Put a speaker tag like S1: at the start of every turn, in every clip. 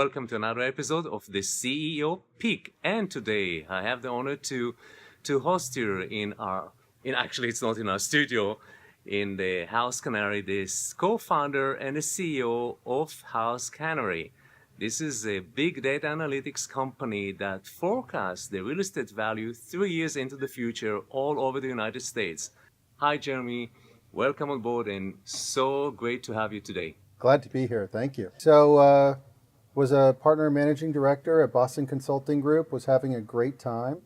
S1: welcome to another episode of the CEO Peak. And today I have the honor to host you actually it's not in our studio, in the HouseCanary, this co-founder and the CEO of HouseCanary. This is a big data analytics company that forecasts the real estate value 3 years into the future all over the United States. Hi, Jeremy. Welcome on board, and so great to have you today.
S2: Glad to be here. Thank you. So, was a partner managing director at Boston Consulting Group, was having a great time.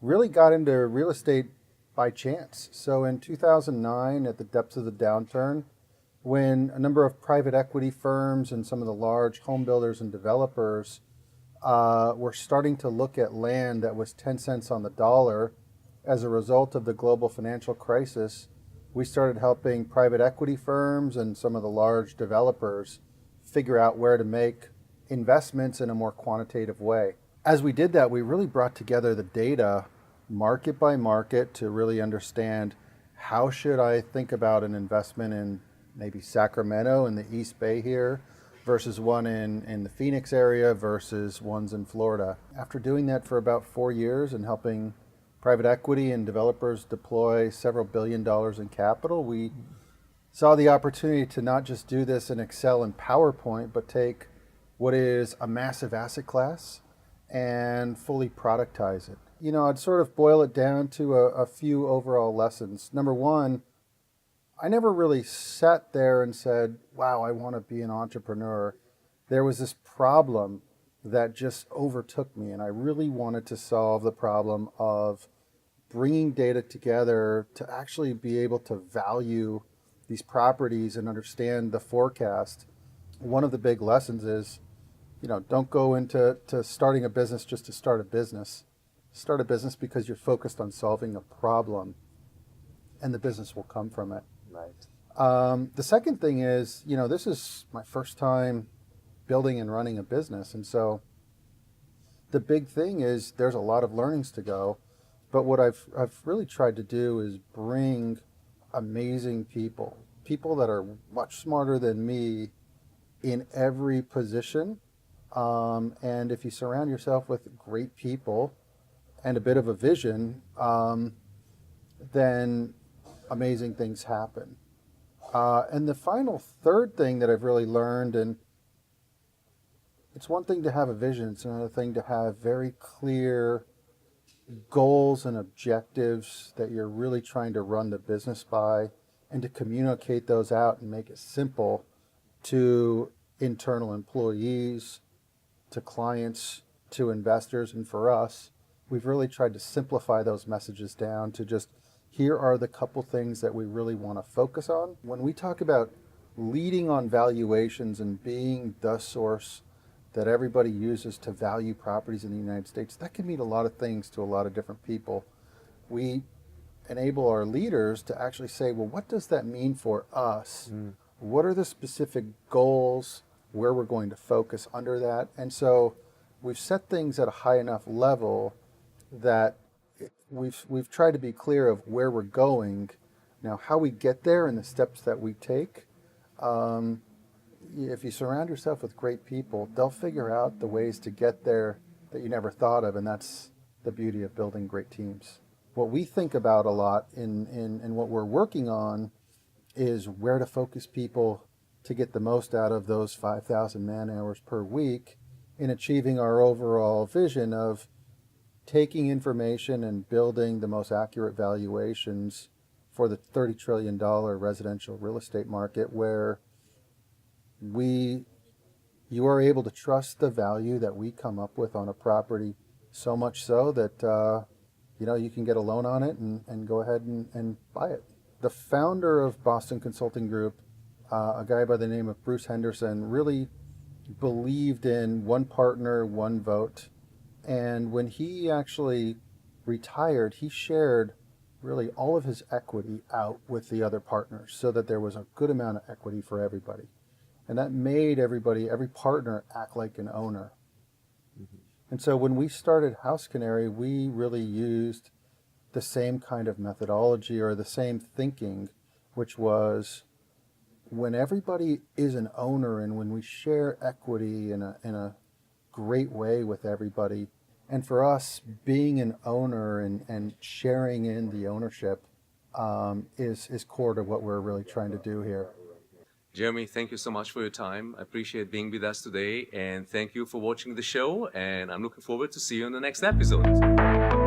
S2: Really got into real estate by chance. So in 2009, at the depths of the downturn, when a number of private equity firms and some of the large home builders and developers were starting to look at land that was 10 cents on the dollar as a result of the global financial crisis, we started helping private equity firms and some of the large developers figure out where to make investments in a more quantitative way. As we did that, we really brought together the data market by market to really understand how should I think about an investment in maybe Sacramento in the East Bay here versus one in the Phoenix area versus ones in Florida. After doing that for about 4 years and helping private equity and developers deploy several $billion in capital, we saw the opportunity to not just do this in Excel and PowerPoint, but take what is a massive asset class and fully productize it. You know, I'd sort of boil it down to a few overall lessons. Number one, I never really sat there and said, wow, I want to be an entrepreneur. There was this problem that just overtook me, and I really wanted to solve the problem of bringing data together to actually be able to value these properties and understand the forecast. One of the big lessons is, don't go into starting a business just to start a business. Start a business because you're focused on solving a problem, and the business will come from it.
S1: Right.
S2: The second thing is, this is my first time building and running a business. And so the big thing is there's a lot of learnings to go. But what I've really tried to do is bring amazing people that are much smarter than me in every position. And if you surround yourself with great people and a bit of a vision, then amazing things happen. And the final third thing that I've really learned, and it's one thing to have a vision, it's another thing to have very clear goals and objectives that you're really trying to run the business by, and to communicate those out and make it simple to internal employees, to clients, to investors. And for us, we've really tried to simplify those messages down to just, here are the couple things that we really want to focus on. When we talk about leading on valuations and being the source that everybody uses to value properties in the United States, that can mean a lot of things to a lot of different people. We enable our leaders to actually say, well, what does that mean for us? What are the specific goals, where we're going to focus under that? And so we've set things at a high enough level that we've tried to be clear of where we're going. Now, how we get there and the steps that we take, if you surround yourself with great people, they'll figure out the ways to get there that you never thought of, and that's the beauty of building great teams. What we think about a lot in what we're working on is where to focus people to get the most out of those 5,000 man hours per week in achieving our overall vision of taking information and building the most accurate valuations for the $30 trillion residential real estate market, where you are able to trust the value that we come up with on a property, so much so that you can get a loan on it and go ahead and buy it. The founder of Boston Consulting Group, a guy by the name of Bruce Henderson, really believed in one partner, one vote. And when he actually retired, he shared really all of his equity out with the other partners so that there was a good amount of equity for everybody. And that made every partner act like an owner. And so when we started HouseCanary, we really used the same kind of methodology or the same thinking, which was when everybody is an owner and when we share equity in a great way with everybody, and for us, being an owner and sharing in the ownership is core to what we're really trying to do here.
S1: Jeremy, thank you so much for your time. I appreciate being with us today, and thank you for watching the show, and I'm looking forward to see you in the next episode.